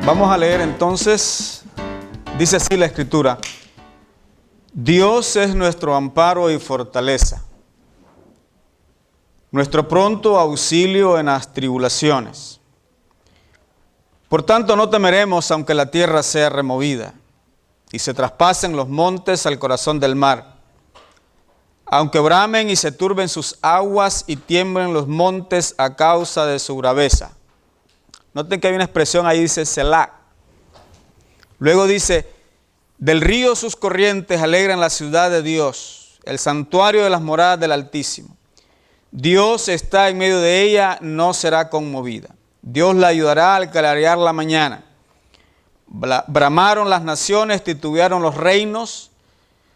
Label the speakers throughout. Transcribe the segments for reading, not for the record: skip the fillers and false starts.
Speaker 1: Vamos a leer entonces, dice así la Escritura: Dios es nuestro amparo y fortaleza, nuestro pronto auxilio en las tribulaciones. Por tanto no temeremos aunque la tierra sea removida y se traspasen los montes al corazón del mar, aunque bramen y se turben sus aguas y tiemblen los montes a causa de su braveza. Noten que hay una expresión ahí, dice Selah. Luego dice: del río sus corrientes alegran la ciudad de Dios, el santuario de las moradas del Altísimo. Dios está en medio de ella, no será conmovida. Dios la ayudará al clarear la mañana. Bramaron las naciones, titubearon los reinos.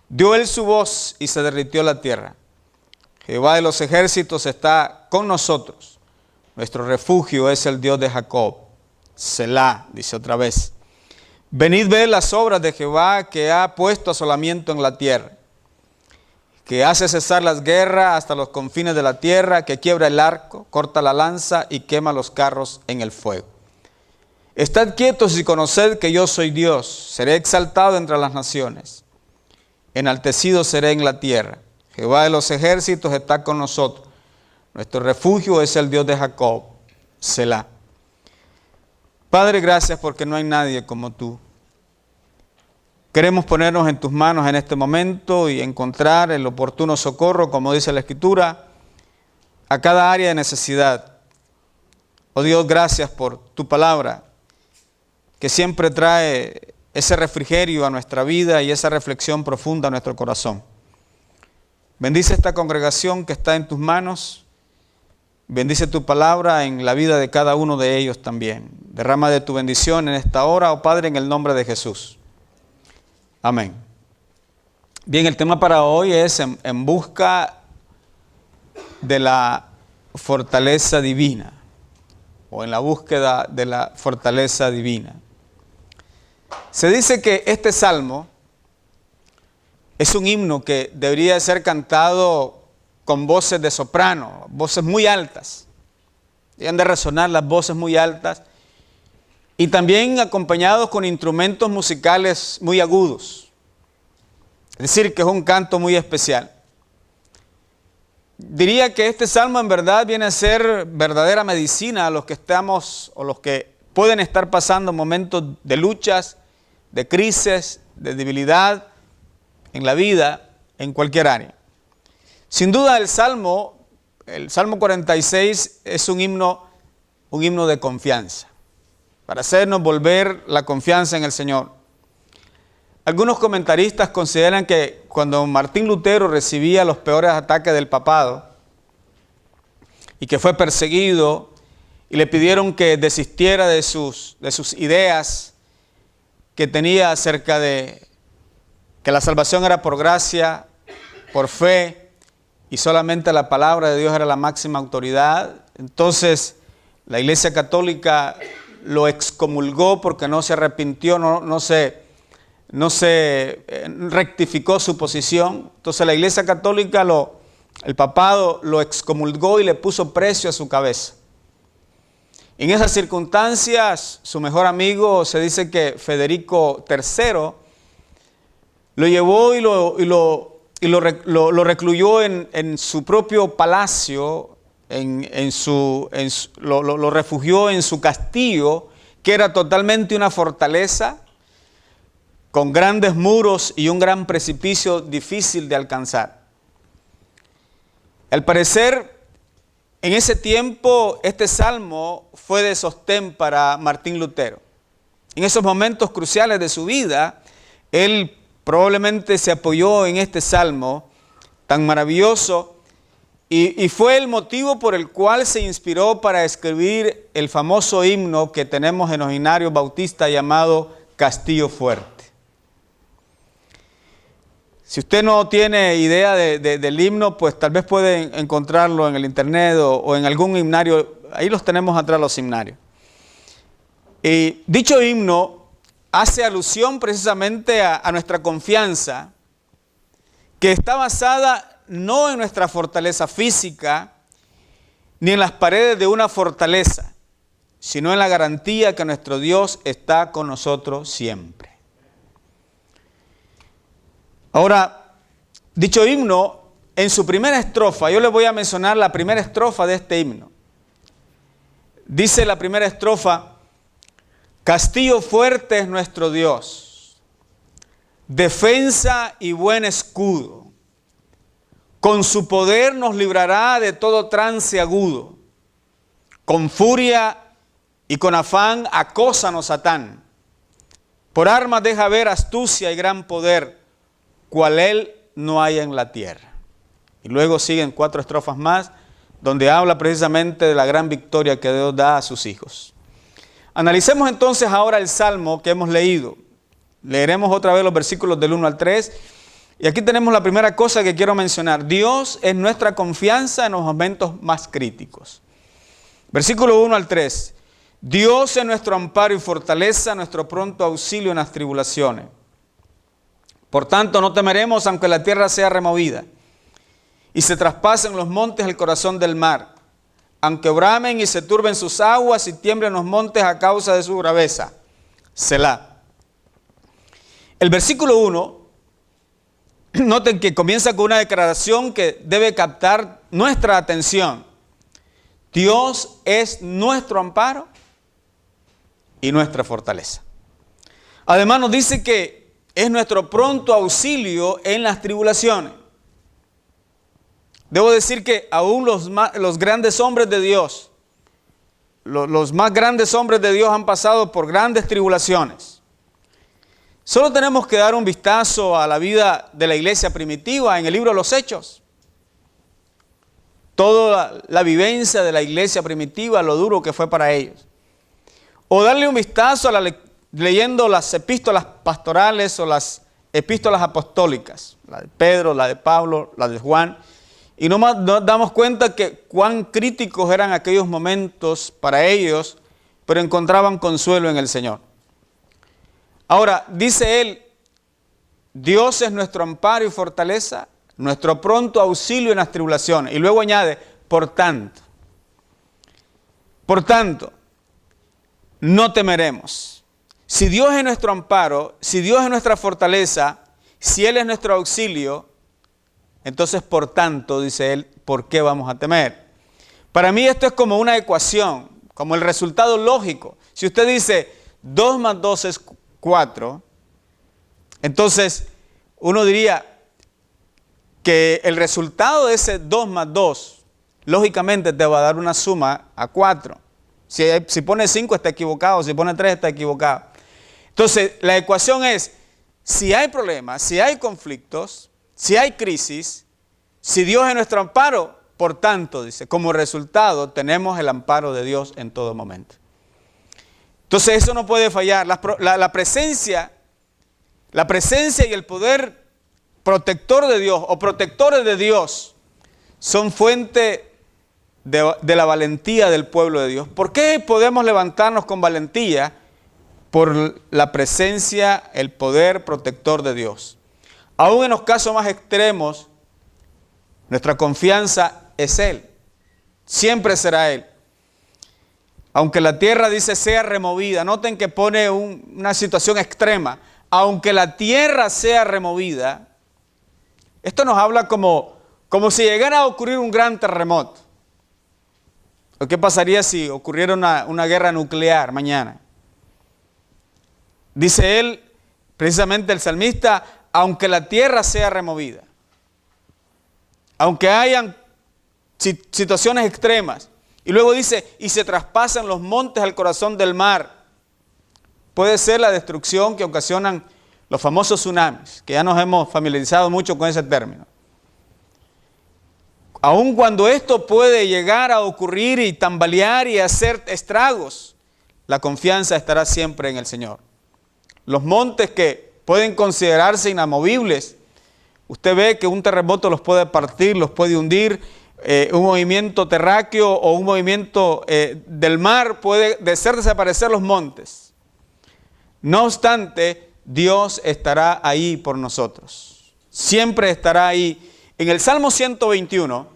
Speaker 1: Dio él su voz y se derritió la tierra. Jehová de los ejércitos está con nosotros. Nuestro refugio es el Dios de Jacob. Selah, dice otra vez. Venid ver las obras de Jehová, que ha puesto asolamiento en la tierra, que hace cesar las guerras hasta los confines de la tierra, que quiebra el arco, corta la lanza y quema los carros en el fuego. Estad quietos y conoced que yo soy Dios. Seré exaltado entre las naciones, enaltecido seré en la tierra. Jehová de los ejércitos está con nosotros. Nuestro refugio es el Dios de Jacob. Selah. Padre, gracias porque no hay nadie como tú. Queremos ponernos en tus manos en este momento y encontrar el oportuno socorro, como dice la Escritura, a cada área de necesidad. Oh Dios, gracias por tu palabra, que siempre trae ese refrigerio a nuestra vida y esa reflexión profunda a nuestro corazón. Bendice esta congregación que está en tus manos. Bendice tu palabra en la vida de cada uno de ellos también. Derrama de tu bendición en esta hora, oh Padre, en el nombre de Jesús. Amén. Bien, el tema para hoy es en busca de la fortaleza divina, o en la búsqueda de la fortaleza divina. Se dice que este salmo es un himno que debería ser cantado con voces de soprano, voces muy altas. Deben de resonar las voces muy altas y también acompañados con instrumentos musicales muy agudos. Es decir, que es un canto muy especial. Diría que este salmo en verdad viene a ser verdadera medicina a los que estamos o los que pueden estar pasando momentos de luchas, de crisis, de debilidad en la vida, en cualquier área. Sin duda el Salmo 46 es un himno de confianza, para hacernos volver la confianza en el Señor. Algunos comentaristas consideran que cuando Martín Lutero recibía los peores ataques del papado y que fue perseguido y le pidieron que desistiera de sus ideas que tenía acerca de que la salvación era por gracia, por fe, y solamente la palabra de Dios era la máxima autoridad, entonces la Iglesia Católica lo excomulgó porque no se arrepintió, no se rectificó su posición. Entonces la Iglesia Católica, el papado lo excomulgó y le puso precio a su cabeza. En esas circunstancias, su mejor amigo, se dice que Federico III, lo llevó y lo recluyó en su propio palacio, lo refugió en su castillo, que era totalmente una fortaleza, con grandes muros y un gran precipicio difícil de alcanzar. Al parecer, en ese tiempo, este salmo fue de sostén para Martín Lutero. En esos momentos cruciales de su vida, él probablemente se apoyó en este salmo tan maravilloso y fue el motivo por el cual se inspiró para escribir el famoso himno que tenemos en los himnarios bautistas llamado Castillo Fuerte. Si usted no tiene idea del himno, pues tal vez puede encontrarlo en el internet o en algún himnario. Ahí los tenemos atrás, los himnarios. Y dicho himno hace alusión precisamente a nuestra confianza, que está basada no en nuestra fortaleza física, ni en las paredes de una fortaleza, sino en la garantía que nuestro Dios está con nosotros siempre. Ahora, dicho himno, en su primera estrofa, yo les voy a mencionar la primera estrofa de este himno. Dice la primera estrofa: castillo fuerte es nuestro Dios, defensa y buen escudo. Con su poder nos librará de todo trance agudo. Con furia y con afán acósanos Satán. Por armas deja ver astucia y gran poder, cual él no haya en la tierra. Y luego siguen 4 estrofas más, donde habla precisamente de la gran victoria que Dios da a sus hijos. Analicemos entonces ahora el Salmo que hemos leído. Leeremos otra vez los versículos del 1 al 3. Y aquí tenemos la primera cosa que quiero mencionar. Dios es nuestra confianza en los momentos más críticos. Versículo 1 al 3. Dios es nuestro amparo y fortaleza, nuestro pronto auxilio en las tribulaciones. Por tanto, no temeremos aunque la tierra sea removida y se traspasen los montes el corazón del mar, aunque bramen y se turben sus aguas y tiemblen los montes a causa de su braveza. Selah. El versículo 1, noten que comienza con una declaración que debe captar nuestra atención. Dios es nuestro amparo y nuestra fortaleza. Además nos dice que es nuestro pronto auxilio en las tribulaciones. Debo decir que aún los grandes hombres de Dios, los más grandes hombres de Dios han pasado por grandes tribulaciones. Solo tenemos que dar un vistazo a la vida de la iglesia primitiva en el libro de los Hechos. Toda la vivencia de la iglesia primitiva, lo duro que fue para ellos. O darle un vistazo a leyendo las epístolas pastorales o las epístolas apostólicas, la de Pedro, la de Pablo, la de Juan, y nos damos cuenta que cuán críticos eran aquellos momentos para ellos, pero encontraban consuelo en el Señor. Ahora, dice él, Dios es nuestro amparo y fortaleza, nuestro pronto auxilio en las tribulaciones. Y luego añade, por tanto, no temeremos. Si Dios es nuestro amparo, si Dios es nuestra fortaleza, si Él es nuestro auxilio, entonces por tanto, dice él, ¿por qué vamos a temer? Para mí esto es como una ecuación, como el resultado lógico. Si usted dice 2 más 2 es 4, entonces uno diría que el resultado de ese 2 más 2, lógicamente te va a dar una suma a 4. Si pone 5 está equivocado, si pone 3 está equivocado. Entonces la ecuación es, si hay problemas, si hay conflictos, si hay crisis, si Dios es nuestro amparo, por tanto, dice, como resultado tenemos el amparo de Dios en todo momento. Entonces eso no puede fallar. La presencia y el poder protector de Dios o protectores de Dios son fuente de la valentía del pueblo de Dios. ¿Por qué podemos levantarnos con valentía? Por la presencia, el poder protector de Dios. Aún en los casos más extremos, nuestra confianza es Él. Siempre será Él. Aunque la tierra, dice, sea removida. Noten que pone una situación extrema. Aunque la tierra sea removida, esto nos habla como si llegara a ocurrir un gran terremoto. ¿O qué pasaría si ocurriera una guerra nuclear mañana? Dice él, precisamente el salmista, aunque la tierra sea removida, aunque hayan situaciones extremas, y luego dice, y se traspasan los montes al corazón del mar, puede ser la destrucción que ocasionan los famosos tsunamis, que ya nos hemos familiarizado mucho con ese término. Aun cuando esto puede llegar a ocurrir y tambalear y hacer estragos, la confianza estará siempre en el Señor. Los montes que pueden considerarse inamovibles, usted ve que un terremoto los puede partir, los puede hundir, un movimiento terráqueo o un movimiento del mar puede hacer desaparecer los montes. No obstante, Dios estará ahí por nosotros. Siempre estará ahí. En el Salmo 121,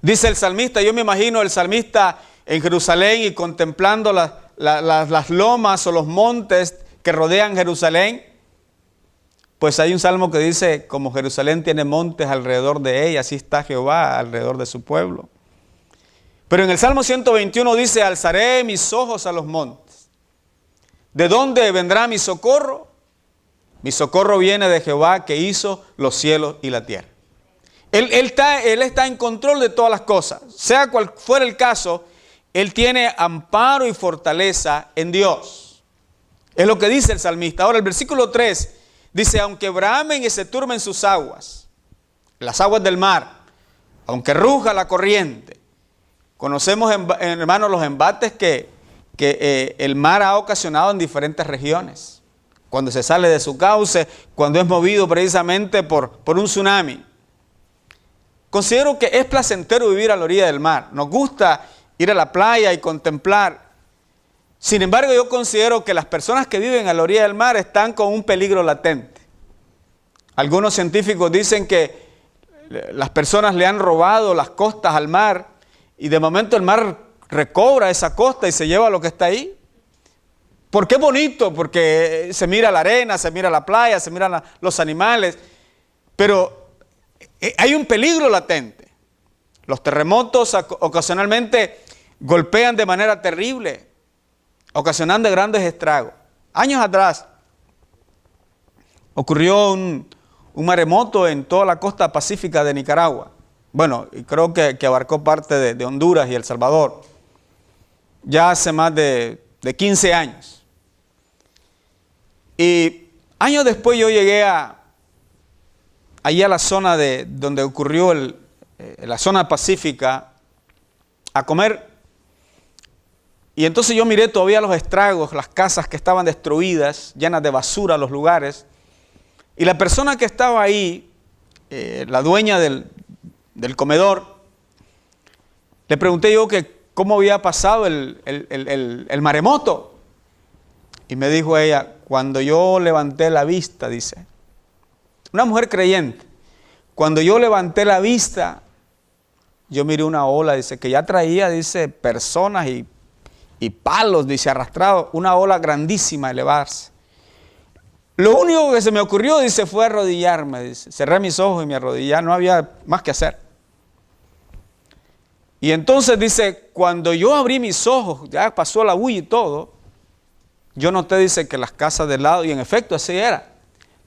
Speaker 1: dice el salmista, yo me imagino el salmista en Jerusalén y contemplando las lomas o los montes que rodean Jerusalén, pues hay un salmo que dice, como Jerusalén tiene montes alrededor de ella, así está Jehová alrededor de su pueblo. Pero en el Salmo 121 dice, alzaré mis ojos a los montes. ¿De dónde vendrá mi socorro? Mi socorro viene de Jehová que hizo los cielos y la tierra. Él está en control de todas las cosas. Sea cual fuera el caso, Él tiene amparo y fortaleza en Dios. Es lo que dice el salmista. Ahora el versículo 3 dice, aunque bramen y se turben sus aguas, las aguas del mar, aunque ruja la corriente. Conocemos, hermanos, los embates que el mar ha ocasionado en diferentes regiones. Cuando se sale de su cauce, cuando es movido precisamente por un tsunami. Considero que es placentero vivir a la orilla del mar. Nos gusta ir a la playa y contemplar. Sin embargo, yo considero que las personas que viven a la orilla del mar están con un peligro latente. Algunos científicos dicen que las personas le han robado las costas al mar y de momento el mar recobra esa costa y se lleva lo que está ahí. ¿Por qué bonito? Porque se mira la arena, se mira la playa, se miran los animales, pero hay un peligro latente. Los terremotos ocasionalmente golpean de manera terrible, ocasionando grandes estragos. Años atrás ocurrió un maremoto en toda la costa pacífica de Nicaragua. Bueno, y creo que abarcó parte de Honduras y El Salvador. Ya hace más de 15 años. Y años después yo llegué allí a la zona donde ocurrió la zona pacífica a comer. Y entonces yo miré todavía los estragos, las casas que estaban destruidas, llenas de basura los lugares. Y la persona que estaba ahí, la dueña del comedor, le pregunté yo que cómo había pasado el maremoto. Y me dijo ella, cuando yo levanté la vista, dice, una mujer creyente, cuando yo levanté la vista, yo miré una ola, dice, que ya traía, dice, personas y palos, dice, arrastrados, una ola grandísima a elevarse. Lo único que se me ocurrió, dice, fue arrodillarme, dice, cerré mis ojos y me arrodillé, no había más que hacer. Y entonces dice, cuando yo abrí mis ojos, ya pasó la bulla y todo, yo noté, dice, que las casas del lado, y en efecto así era,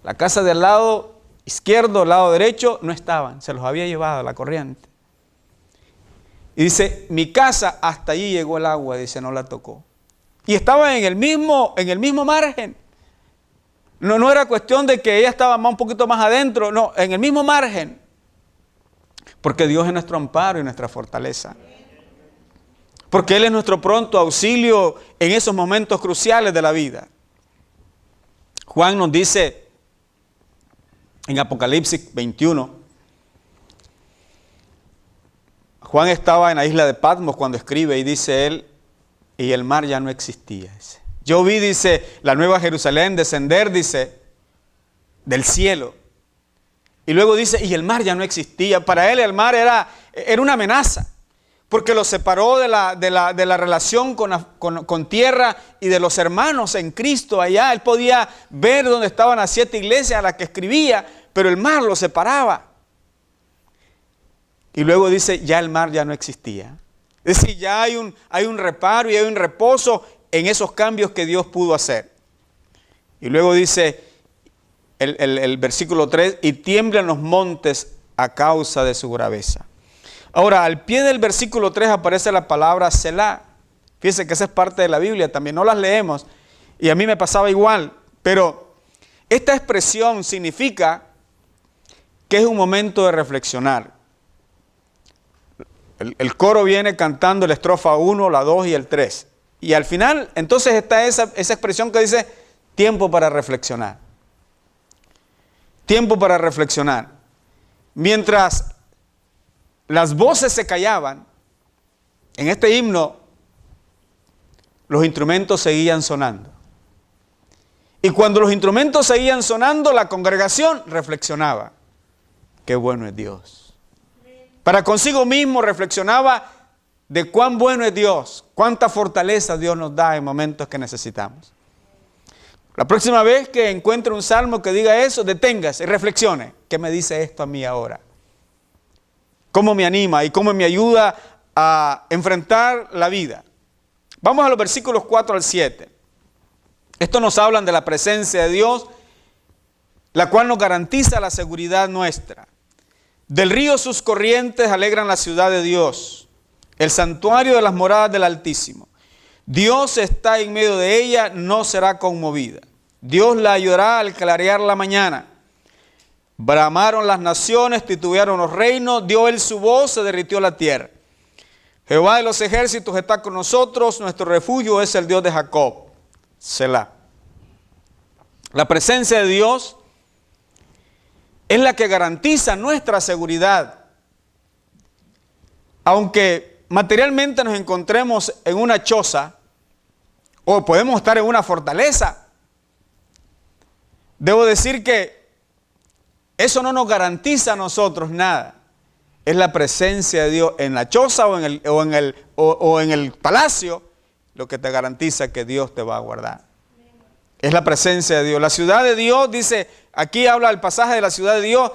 Speaker 1: la casa del lado izquierdo, lado derecho, no estaban, se los había llevado la corriente. Y dice, mi casa, hasta allí llegó el agua, dice, no la tocó. Y estaba en el mismo margen. No era cuestión de que ella estaba un poquito más adentro, no, en el mismo margen. Porque Dios es nuestro amparo y nuestra fortaleza. Porque Él es nuestro pronto auxilio en esos momentos cruciales de la vida. Juan nos dice en Apocalipsis 21, Juan estaba en la isla de Patmos cuando escribe y dice él, y el mar ya no existía. Yo vi, dice, la nueva Jerusalén descender, dice, del cielo. Y luego dice, y el mar ya no existía. Para él el mar era una amenaza, porque lo separó de la relación con tierra y de los hermanos en Cristo allá. Él podía ver dónde estaban las 7 iglesias a las que escribía, pero el mar lo separaba. Y luego dice, ya el mar ya no existía. Es decir, ya hay un reparo y hay un reposo en esos cambios que Dios pudo hacer. Y luego dice el versículo 3, y tiemblan los montes a causa de su braveza. Ahora, al pie del versículo 3 aparece la palabra Selah. Fíjense que esa es parte de la Biblia, también no las leemos, y a mí me pasaba igual, pero esta expresión significa que es un momento de reflexionar. El coro viene cantando la estrofa 1, la 2 y el 3. Y al final, entonces está esa expresión que dice, tiempo para reflexionar. Tiempo para reflexionar. Mientras las voces se callaban, en este himno, los instrumentos seguían sonando. Y cuando los instrumentos seguían sonando, la congregación reflexionaba. Qué bueno es Dios. Para consigo mismo reflexionaba de cuán bueno es Dios, cuánta fortaleza Dios nos da en momentos que necesitamos. La próxima vez que encuentre un salmo que diga eso, deténgase y reflexione. ¿Qué me dice esto a mí ahora? ¿Cómo me anima y cómo me ayuda a enfrentar la vida? Vamos a los versículos 4 al 7. Estos nos hablan de la presencia de Dios, la cual nos garantiza la seguridad nuestra. Del río sus corrientes alegran la ciudad de Dios, el santuario de las moradas del Altísimo. Dios está en medio de ella, no será conmovida. Dios la ayudará al clarear la mañana. Bramaron las naciones, titubearon los reinos, dio él su voz, se derritió la tierra. Jehová de los ejércitos está con nosotros, nuestro refugio es el Dios de Jacob. Selah. La presencia de Dios es la que garantiza nuestra seguridad. Aunque materialmente nos encontremos en una choza, o podemos estar en una fortaleza, debo decir que eso no nos garantiza a nosotros nada. Es la presencia de Dios en la choza o en el palacio lo que te garantiza que Dios te va a guardar. Es la presencia de Dios. La ciudad de Dios, dice, aquí habla el pasaje de la ciudad de Dios,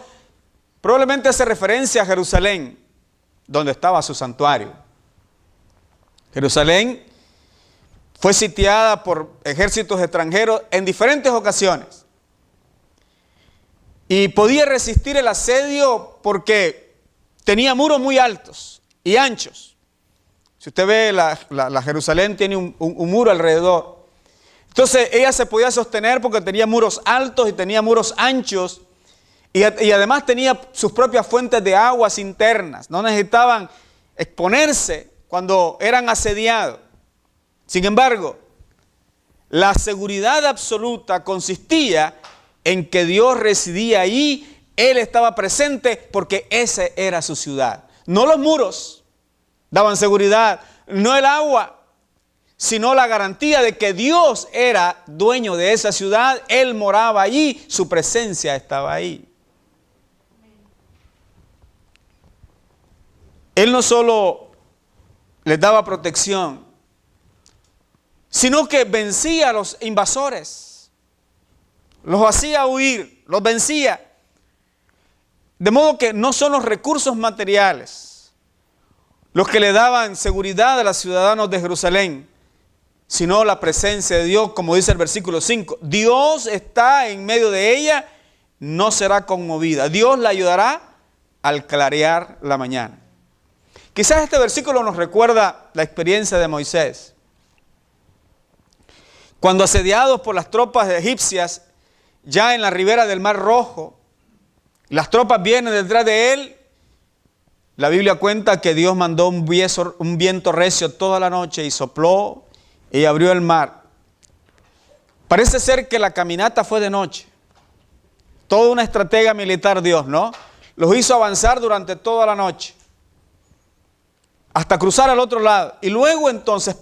Speaker 1: probablemente hace referencia a Jerusalén, donde estaba su santuario. Jerusalén fue sitiada por ejércitos extranjeros en diferentes ocasiones. Y podía resistir el asedio porque tenía muros muy altos y anchos. Si usted ve, la Jerusalén tiene un muro alrededor. Entonces ella se podía sostener porque tenía muros altos y tenía muros anchos. Y además tenía sus propias fuentes de aguas internas. No necesitaban exponerse cuando eran asediados. Sin embargo, la seguridad absoluta consistía en que Dios residía ahí, Él estaba presente porque esa era su ciudad. No los muros daban seguridad, no el agua, sino la garantía de que Dios era dueño de esa ciudad, Él moraba allí, su presencia estaba ahí. Él no solo les daba protección, sino que vencía a los invasores, los hacía huir, los vencía. De modo que no son los recursos materiales los que le daban seguridad a los ciudadanos de Jerusalén, sino la presencia de Dios, como dice el versículo 5. Dios está en medio de ella, no será conmovida. Dios la ayudará al clarear la mañana. Quizás este versículo nos recuerda la experiencia de Moisés. Cuando asediados por las tropas egipcias, ya en la ribera del Mar Rojo, las tropas vienen detrás de él. La Biblia cuenta que Dios mandó un viento recio toda la noche y sopló y abrió el mar. Parece ser que la caminata fue de noche. Toda una estrategia militar Dios, ¿no? Los hizo avanzar durante toda la noche, hasta cruzar al otro lado. Y luego entonces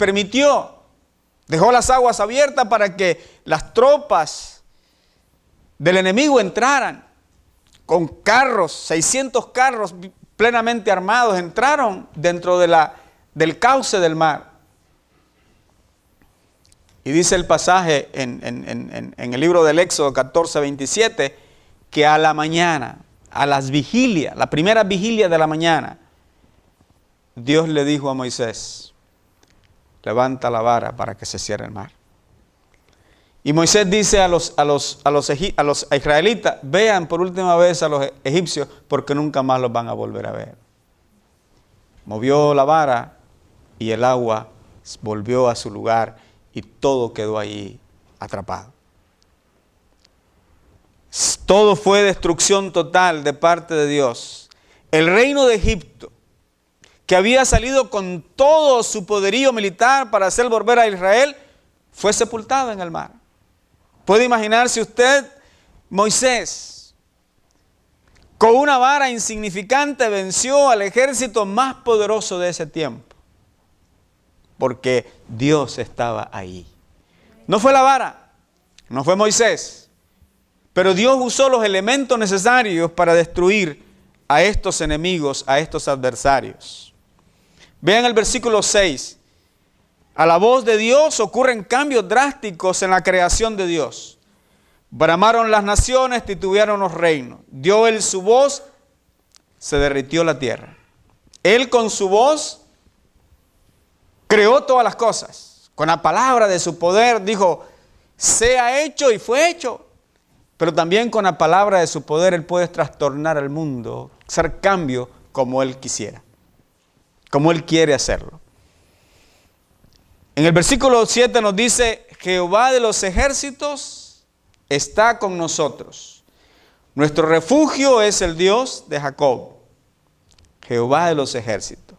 Speaker 1: dejó las aguas abiertas para que las tropas del enemigo entraran con carros, 600 carros plenamente armados, entraron dentro del cauce del mar. Y dice el pasaje en el libro del Éxodo 14, 27, que a la mañana, a las vigilias, la primera vigilia de la mañana, Dios le dijo a Moisés: levanta la vara para que se cierre el mar. Y Moisés dice a los israelitas: vean por última vez a los egipcios, porque nunca más los van a volver a ver. Movió la vara y el agua volvió a su lugar y todo quedó ahí atrapado. Todo fue destrucción total de parte de Dios. El reino de Egipto, que había salido con todo su poderío militar para hacer volver a Israel, fue sepultado en el mar. ¿Puede imaginarse usted? Moisés, con una vara insignificante, venció al ejército más poderoso de ese tiempo, porque Dios estaba ahí. No fue la vara, no fue Moisés, pero Dios usó los elementos necesarios para destruir a estos enemigos, a estos adversarios. Vean el versículo 6. A la voz de Dios ocurren cambios drásticos en la creación de Dios. Bramaron las naciones, titubearon los reinos. Dio él su voz, se derritió la tierra. Él con su voz creó todas las cosas. Con la palabra de su poder dijo, sea hecho, y fue hecho. Pero también con la palabra de su poder él puede trastornar al mundo, hacer cambio como él quisiera, como él quiere hacerlo. En el versículo 7 nos dice, Jehová de los ejércitos está con nosotros. Nuestro refugio es el Dios de Jacob. Jehová de los ejércitos.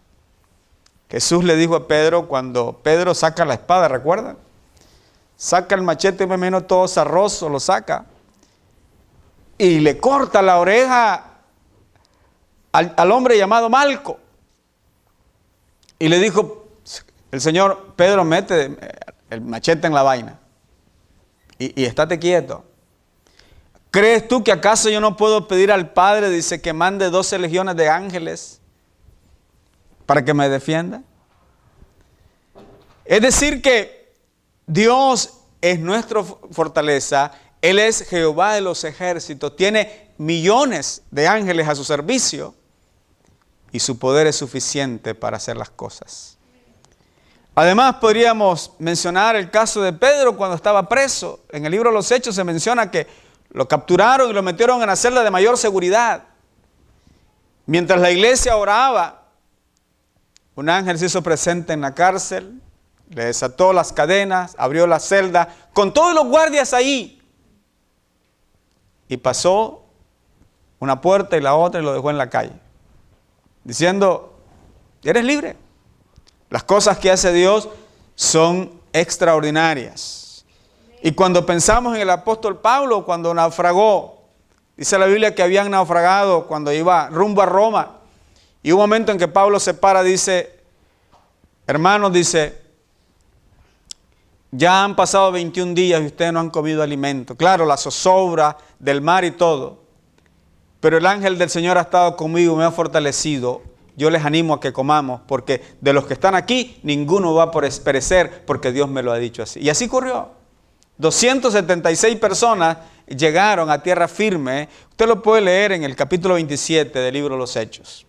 Speaker 1: Jesús le dijo a Pedro cuando Pedro saca la espada, ¿recuerdan? Saca el machete, me menos todo zarroso, lo saca. Y le corta la oreja al hombre llamado Malco. Y le dijo el Señor, Pedro, mete el machete en la vaina. Y estate quieto. ¿Crees tú que acaso yo no puedo pedir al Padre, dice, que mande 12 legiones de ángeles para que me defienda? Es decir que Dios es nuestra fortaleza. Él es Jehová de los ejércitos. Tiene millones de ángeles a su servicio. Y su poder es suficiente para hacer las cosas. Además, podríamos mencionar el caso de Pedro cuando estaba preso. En el libro de los Hechos se menciona que lo capturaron y lo metieron en la celda de mayor seguridad. Mientras la iglesia oraba, un ángel se hizo presente en la cárcel, le desató las cadenas, abrió la celda, con todos los guardias ahí. Y pasó una puerta y la otra y lo dejó en la calle, diciendo, eres libre. Las cosas que hace Dios son extraordinarias. Y cuando pensamos en el apóstol Pablo, cuando naufragó, dice la Biblia que habían naufragado cuando iba rumbo a Roma. Y un momento en que Pablo se para, dice, hermanos, dice, ya han pasado 21 días y ustedes no han comido alimento. Claro, la zozobra del mar y todo. Pero el ángel del Señor ha estado conmigo, me ha fortalecido. Yo les animo a que comamos, porque de los que están aquí, ninguno va a perecer, porque Dios me lo ha dicho así. Y así ocurrió. 276 personas llegaron a tierra firme. Usted lo puede leer en el capítulo 27 del libro de los Hechos.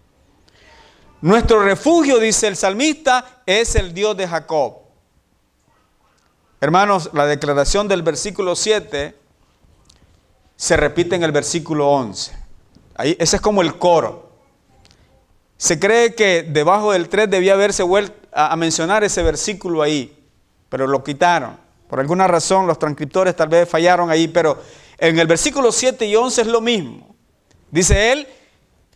Speaker 1: Nuestro refugio, dice el salmista, es el Dios de Jacob. Hermanos, la declaración del versículo 7 se repite en el versículo 11. Ahí, ese es como el coro. Se cree que debajo del 3 debía haberse vuelto a mencionar ese versículo ahí, pero lo quitaron. Por alguna razón los transcriptores tal vez fallaron ahí, pero en el versículo 7 y 11 es lo mismo. Dice él,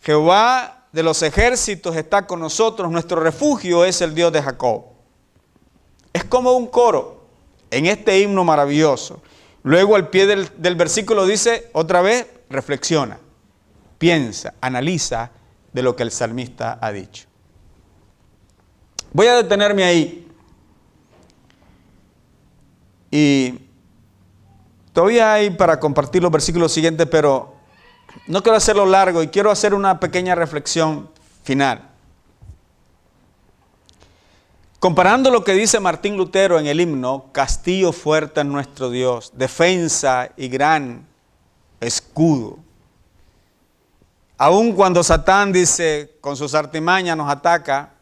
Speaker 1: Jehová de los ejércitos está con nosotros, nuestro refugio es el Dios de Jacob. Es como un coro en este himno maravilloso. Luego al pie del versículo dice, otra vez, reflexiona, piensa, analiza de lo que el salmista ha dicho. Voy a detenerme ahí. Y todavía hay para compartir los versículos siguientes, pero no quiero hacerlo largo y quiero hacer una pequeña reflexión final. Comparando lo que dice Martín Lutero en el himno, castillo fuerte es nuestro Dios, defensa y gran escudo. Aun cuando Satán, dice, con sus artimañas nos ataca,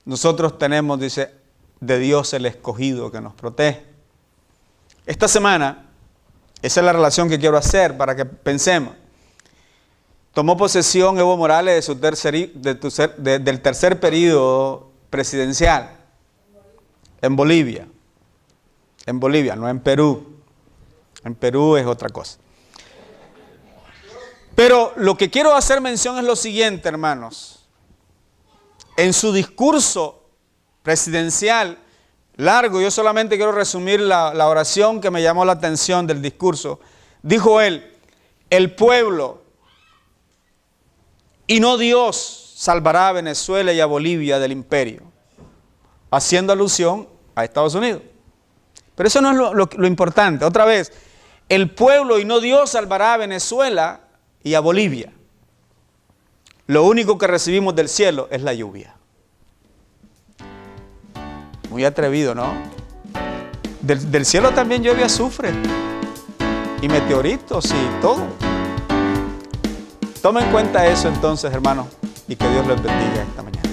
Speaker 1: nosotros tenemos, dice, de Dios el escogido que nos protege. Esta semana, esa es la relación que quiero hacer para que pensemos. Tomó posesión Evo Morales del tercer periodo presidencial en Bolivia. En Bolivia, no en Perú. En Perú es otra cosa. Pero lo que quiero hacer mención es lo siguiente, hermanos. En su discurso presidencial largo, yo solamente quiero resumir la oración que me llamó la atención del discurso. Dijo él, el pueblo y no Dios salvará a Venezuela y a Bolivia del imperio, haciendo alusión a Estados Unidos. Pero eso no es lo importante. Otra vez, el pueblo y no Dios salvará a Venezuela y a Bolivia. Lo único que recibimos del cielo es la lluvia. Muy atrevido, ¿no? Del cielo también llueve azufre y meteoritos y todo. Toma en cuenta eso entonces, hermano, y que Dios les bendiga esta mañana.